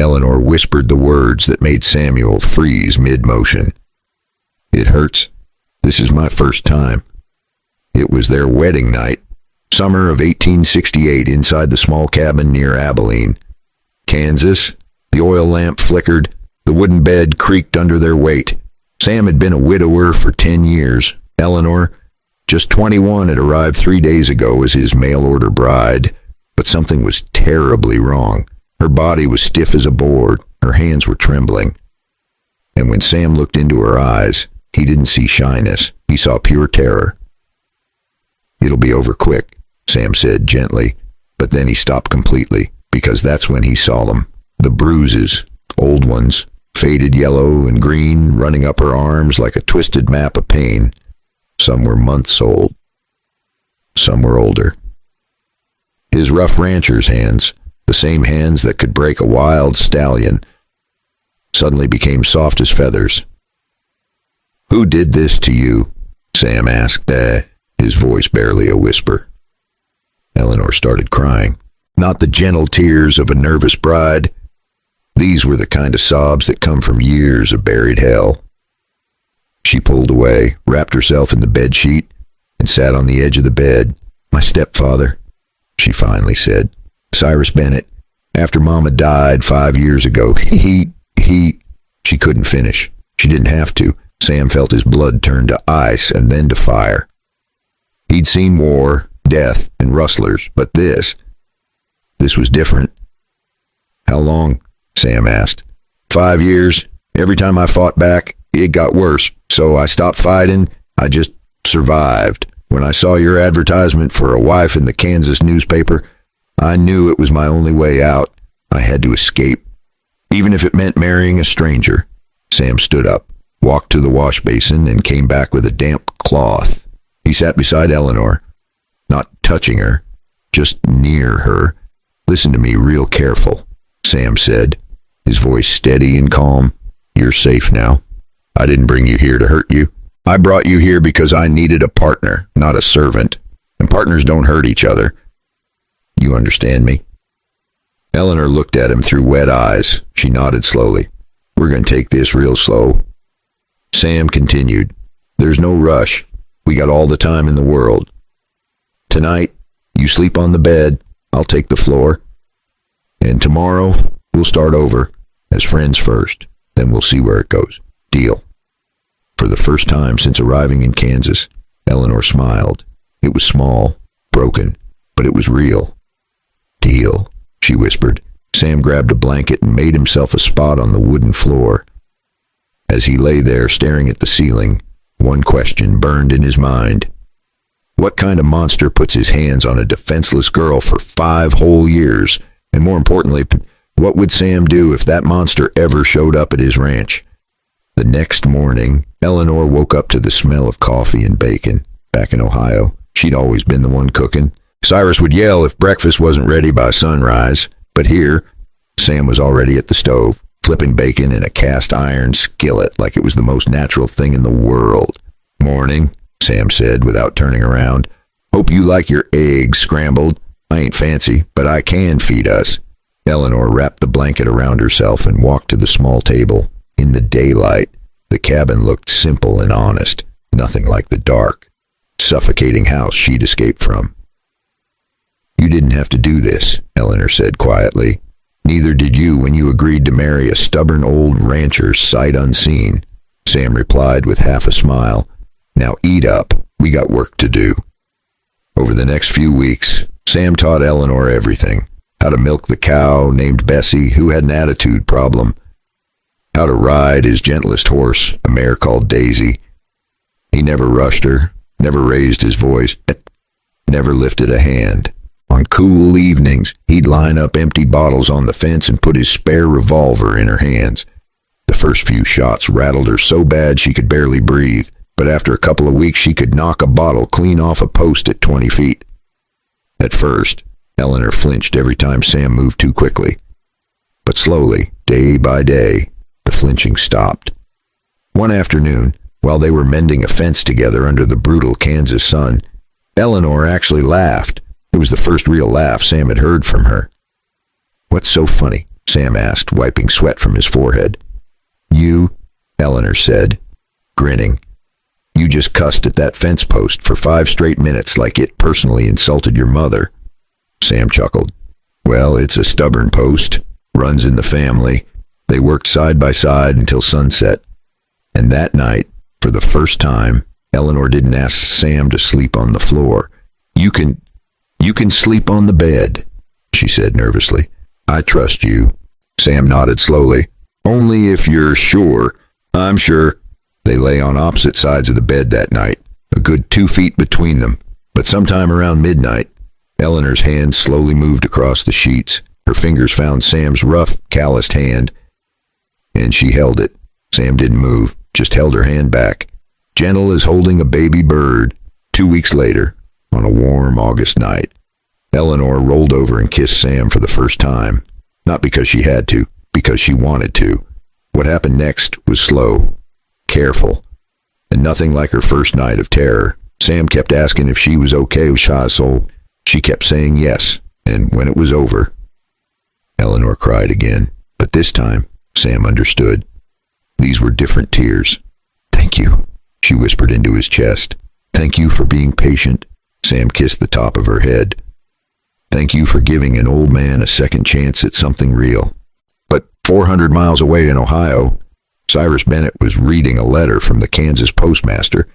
Eleanor whispered the words that made Samuel freeze mid-motion. "It hurts. This is my first time." It was their wedding night, summer of 1868, inside the small cabin near Abilene, Kansas. The oil lamp flickered. The wooden bed creaked under their weight. Sam had been a widower for 10 years. Eleanor, just 21, had arrived 3 days ago as his mail-order bride, but something was terribly wrong. Her body was stiff as a board. Her hands were trembling. And when Sam looked into her eyes, he didn't see shyness. He saw pure terror. "It'll be over quick," Sam said gently, but then he stopped completely, because that's when he saw them. The bruises, old ones, faded yellow and green, running up her arms like a twisted map of pain. Some were months old. Some were older. His rough rancher's hands, the same hands that could break a wild stallion, suddenly became soft as feathers. "Who did this to you?" Sam asked, his voice barely a whisper. Eleanor started crying. Not the gentle tears of a nervous bride. These were the kind of sobs that come from years of buried hell. She pulled away, wrapped herself in the bedsheet, and sat on the edge of the bed. "My stepfather," she finally said. "Cyrus Bennett. After Mama died 5 years ago, he... She couldn't finish. She didn't have to. Sam felt his blood turn to ice and then to fire. He'd seen war, death, and rustlers, but this was different. "How long?" Sam asked. 5 years. Every time I fought back, it got worse. So I stopped fighting. I just survived. When I saw your advertisement for a wife in the Kansas newspaper, I knew it was my only way out. I had to escape, even if it meant marrying a stranger." Sam stood up, walked to the wash basin, and came back with a damp cloth. He sat beside Eleanor, not touching her, just near her. "Listen to me real careful," Sam said, his voice steady and calm. "You're safe now. I didn't bring you here to hurt you. I brought you here because I needed a partner, not a servant. And partners don't hurt each other. You understand me?" Eleanor looked at him through wet eyes. She nodded slowly. "We're going to take this real slow." Sam continued, "There's no rush. We got all the time in the world. Tonight, you sleep on the bed. I'll take the floor. And tomorrow, we'll start over, as friends first. Then we'll see where it goes. Deal?" For the first time since arriving in Kansas, Eleanor smiled. It was small, broken, but it was real. "Deal," she whispered. Sam grabbed a blanket and made himself a spot on the wooden floor. As he lay there staring at the ceiling, one question burned in his mind. What kind of monster puts his hands on a defenseless girl for 5 whole years? And more importantly, what would Sam do if that monster ever showed up at his ranch? The next morning, Eleanor woke up to the smell of coffee and bacon. Back in Ohio, she'd always been the one cooking. Cyrus would yell if breakfast wasn't ready by sunrise. But here, Sam was already at the stove, flipping bacon in a cast iron skillet like it was the most natural thing in the world. "Morning," Sam said without turning around. "Hope you like your eggs scrambled. I ain't fancy, but I can feed us." Eleanor wrapped the blanket around herself and walked to the small table. In the daylight, the cabin looked simple and honest, nothing like the dark, suffocating house she'd escaped from. "You didn't have to do this," Eleanor said quietly. "Neither did you when you agreed to marry a stubborn old rancher sight unseen." Sam replied with half a smile. "Now eat up. We got work to do." Over the next few weeks, Sam taught Eleanor everything. How to milk the cow named Bessie, who had an attitude problem. How to ride his gentlest horse, a mare called Daisy. He never rushed her, never raised his voice, never lifted a hand. On cool evenings, he'd line up empty bottles on the fence and put his spare revolver in her hands. The first few shots rattled her so bad she could barely breathe, but after a couple of weeks she could knock a bottle clean off a post at 20 feet. At first, Eleanor flinched every time Sam moved too quickly. But slowly, day by day, the flinching stopped. One afternoon, while they were mending a fence together under the brutal Kansas sun, Eleanor actually laughed. It was the first real laugh Sam had heard from her. "What's so funny?" Sam asked, wiping sweat from his forehead. You, Eleanor said, grinning. You just cussed at that fence post for 5 straight minutes like it personally insulted your mother. Sam chuckled. Well, it's a stubborn post. Runs in the family. They worked side by side until sunset. And that night, for the first time, Eleanor didn't ask Sam to sleep on the floor. You can sleep on the bed, she said nervously. I trust you. Sam nodded slowly. Only if you're sure. I'm sure. They lay on opposite sides of the bed that night, a good 2 feet between them. But sometime around midnight, Eleanor's hand slowly moved across the sheets. Her fingers found Sam's rough, calloused hand, and she held it. Sam didn't move, just held her hand back, gentle as holding a baby bird. 2 weeks later, on a warm August night, Eleanor rolled over and kissed Sam for the first time. Not because she had to, because she wanted to. What happened next was slow, careful, and nothing like her first night of terror. Sam kept asking if she was okay with Shah, she kept saying yes, and when it was over, Eleanor cried again. But this time, Sam understood. These were different tears. Thank you, she whispered into his chest. Thank you for being patient. Sam kissed the top of her head. Thank you for giving an old man a second chance at something real. But 400 miles away in Ohio, Cyrus Bennett was reading a letter from the Kansas postmaster,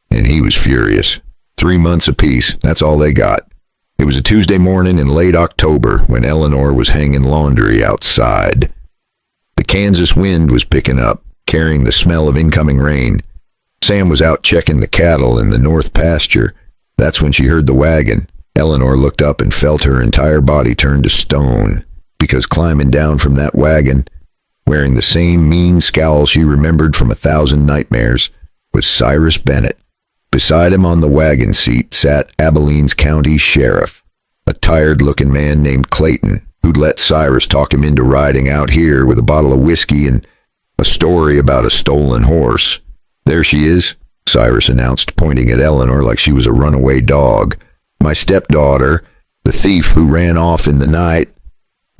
and he was furious. 3 months apiece, that's all they got. It was a Tuesday morning in late October when Eleanor was hanging laundry outside. The Kansas wind was picking up, carrying the smell of incoming rain. Sam was out checking the cattle in the north pasture. That's when she heard the wagon. Eleanor looked up and felt her entire body turn to stone, because climbing down from that wagon, wearing the same mean scowl she remembered from 1,000 nightmares, was Cyrus Bennett. Beside him on the wagon seat sat Abilene's county sheriff, a tired-looking man named Clayton, who'd let Cyrus talk him into riding out here with a bottle of whiskey and a story about a stolen horse. There she is, Cyrus announced, pointing at Eleanor like she was a runaway dog. My stepdaughter, the thief who ran off in the night.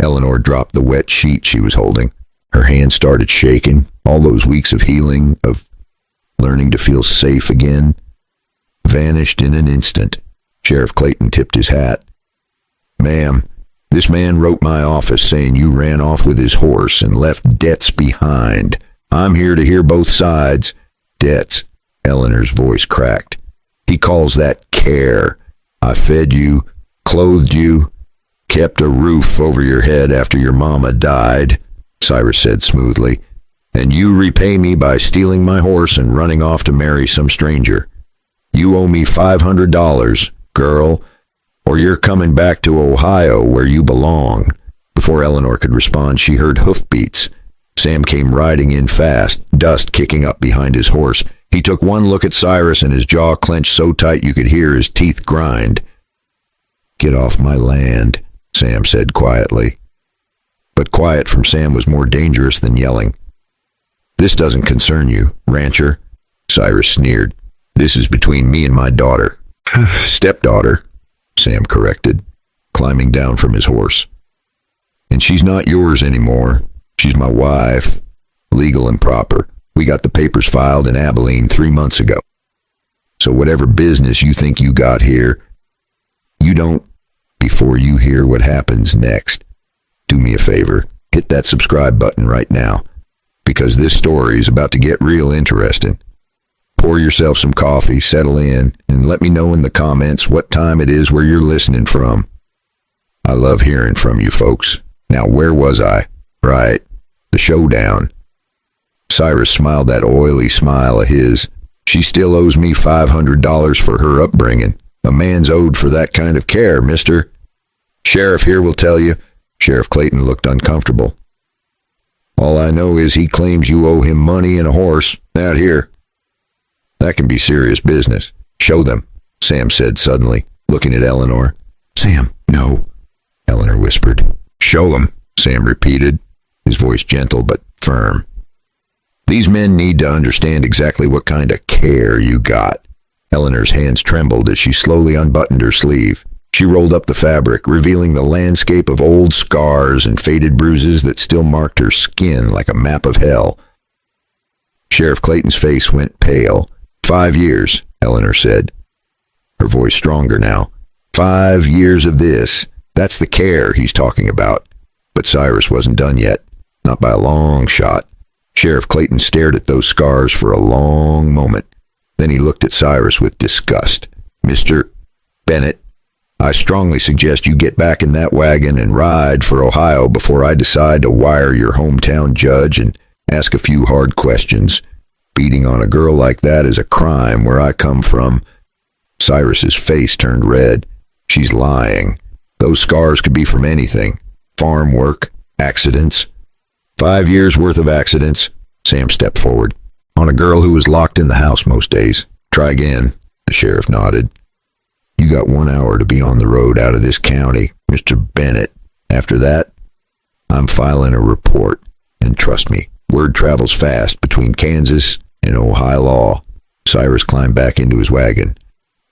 Eleanor dropped the wet sheet she was holding. Her hand started shaking. All those weeks of healing, of learning to feel safe again, vanished in an instant. Sheriff Clayton tipped his hat. Ma'am, this man wrote my office saying you ran off with his horse and left debts behind. I'm here to hear both sides. Debts. Eleanor's voice cracked. He calls that care. I fed you, clothed you, kept a roof over your head after your mama died, Cyrus said smoothly, and you repay me by stealing my horse and running off to marry some stranger. You owe me $500, girl, or you're coming back to Ohio where you belong. Before Eleanor could respond, she heard hoofbeats. Sam came riding in fast, dust kicking up behind his horse. He took one look at Cyrus and his jaw clenched so tight you could hear his teeth grind. Get off my land, Sam said quietly. But quiet from Sam was more dangerous than yelling. This doesn't concern you, rancher, Cyrus sneered. This is between me and my daughter. Stepdaughter, Sam corrected, climbing down from his horse. And she's not yours anymore. She's my wife, legal and proper. We got the papers filed in Abilene 3 months ago. So whatever business you think you got here, you don't before you hear what happens next. Do me a favor, hit that subscribe button right now, because this story is about to get real interesting. Pour yourself some coffee, settle in, and let me know in the comments what time it is where you're listening from. I love hearing from you folks. Now, where was I? Right, the showdown. Cyrus smiled that oily smile of his. She still owes me $500 for her upbringing. A man's owed for that kind of care, mister. Sheriff here will tell you. Sheriff Clayton looked uncomfortable. All I know is he claims you owe him money and a horse. Out here. That can be serious business. Show them, Sam said suddenly, looking at Eleanor. Sam, no, Eleanor whispered. Show them, Sam repeated, his voice gentle but firm. These men need to understand exactly what kind of care you got. Eleanor's hands trembled as she slowly unbuttoned her sleeve. She rolled up the fabric, revealing the landscape of old scars and faded bruises that still marked her skin like a map of hell. Sheriff Clayton's face went pale. 5 years, Eleanor said, her voice stronger now. 5 years of this. That's the care he's talking about. But Cyrus wasn't done yet. Not by a long shot. Sheriff Clayton stared at those scars for a long moment. Then he looked at Cyrus with disgust. Mr. Bennett, I strongly suggest you get back in that wagon and ride for Ohio before I decide to wire your hometown judge and ask a few hard questions. Beating on a girl like that is a crime where I come from. Cyrus's face turned red. She's lying. Those scars could be from anything. Farm work, accidents. 5 years worth of accidents. Sam stepped forward. On a girl who was locked in the house most days. Try again. The sheriff nodded. You got 1 hour to be on the road out of this county, Mr. Bennett. After that, I'm filing a report. And trust me, word travels fast between Kansas and Ohio law. Cyrus climbed back into his wagon.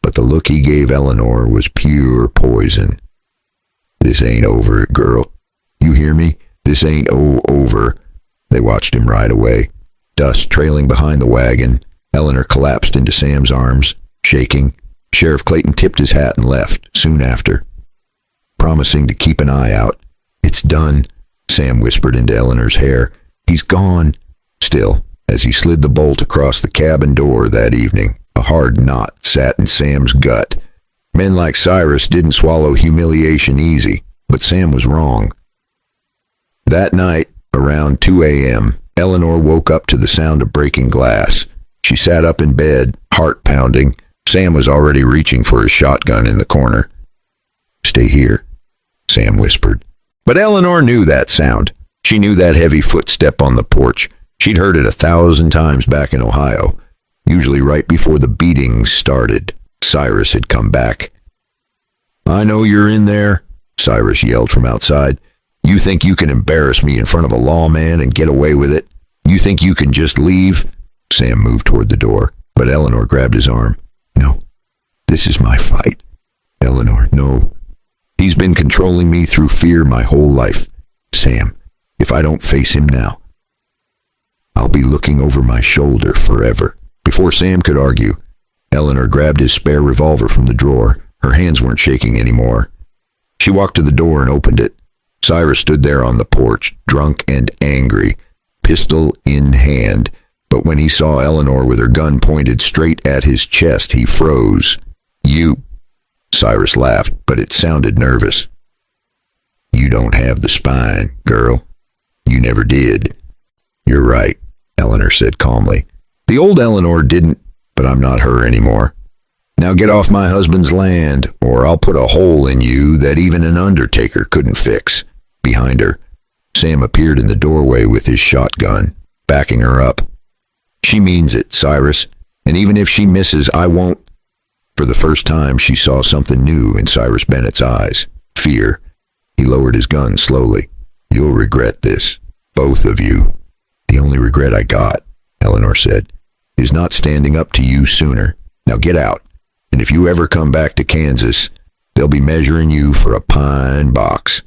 But the look he gave Eleanor was pure poison. This ain't over, girl. You hear me? This ain't over. They watched him ride away. Dust trailing behind the wagon. Eleanor collapsed into Sam's arms, shaking. Sheriff Clayton tipped his hat and left soon after, promising to keep an eye out. It's done, Sam whispered into Eleanor's hair. He's gone. Still, as he slid the bolt across the cabin door that evening, a hard knot sat in Sam's gut. Men like Cyrus didn't swallow humiliation easy, but Sam was wrong. That night, around 2 a.m., Eleanor woke up to the sound of breaking glass. She sat up in bed, heart pounding. Sam was already reaching for his shotgun in the corner. Stay here, Sam whispered. But Eleanor knew that sound. She knew that heavy footstep on the porch. She'd heard it 1,000 times back in Ohio, usually right before the beatings started. Cyrus had come back. I know you're in there, Cyrus yelled from outside. You think you can embarrass me in front of a lawman and get away with it? You think you can just leave? Sam moved toward the door, but Eleanor grabbed his arm. No, this is my fight. Eleanor, no. He's been controlling me through fear my whole life. Sam, if I don't face him now, I'll be looking over my shoulder forever. Before Sam could argue, Eleanor grabbed his spare revolver from the drawer. Her hands weren't shaking anymore. She walked to the door and opened it. Cyrus stood there on the porch, drunk and angry, pistol in hand. But when he saw Eleanor with her gun pointed straight at his chest, he froze. You, Cyrus laughed, but it sounded nervous. You don't have the spine, girl. You never did. You're right, Eleanor said calmly. The old Eleanor didn't, but I'm not her anymore. Now get off my husband's land, or I'll put a hole in you that even an undertaker couldn't fix. Behind her, Sam appeared in the doorway with his shotgun, backing her up. She means it, Cyrus, and even if she misses, I won't. For the first time, she saw something new in Cyrus Bennett's eyes. Fear. He lowered his gun slowly. You'll regret this. Both of you. The only regret I got, Eleanor said, is not standing up to you sooner. Now get out. And if you ever come back to Kansas, they'll be measuring you for a pine box.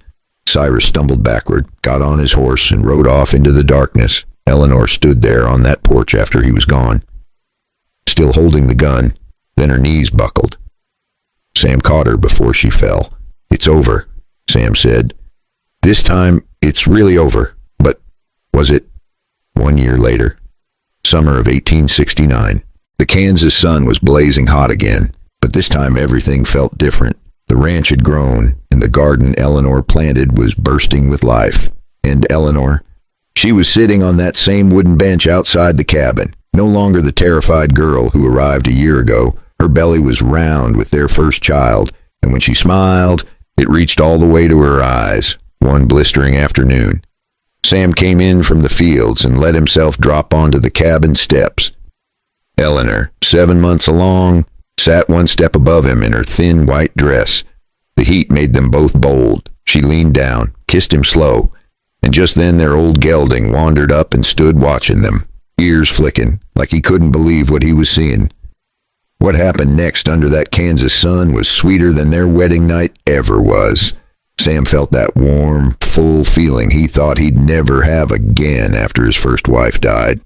Cyrus stumbled backward, got on his horse, and rode off into the darkness. Eleanor stood there on that porch after he was gone, still holding the gun. Then her knees buckled. Sam caught her before she fell. It's over, Sam said. This time, it's really over. But was it? 1 year later, summer of 1869. The Kansas sun was blazing hot again, but this time everything felt different. The ranch had grown, and the garden Eleanor planted was bursting with life. And Eleanor, she was sitting on that same wooden bench outside the cabin, no longer the terrified girl who arrived a year ago. Her belly was round with their first child, and when she smiled, it reached all the way to her eyes, one blistering afternoon. Sam came in from the fields and let himself drop onto the cabin steps. Eleanor, 7 months along, sat one step above him in her thin white dress. The heat made them both bold. She leaned down, kissed him slow, and just then their old gelding wandered up and stood watching them, ears flicking, like he couldn't believe what he was seeing. What happened next under that Kansas sun was sweeter than their wedding night ever was. Sam felt that warm, full feeling he thought he'd never have again after his first wife died.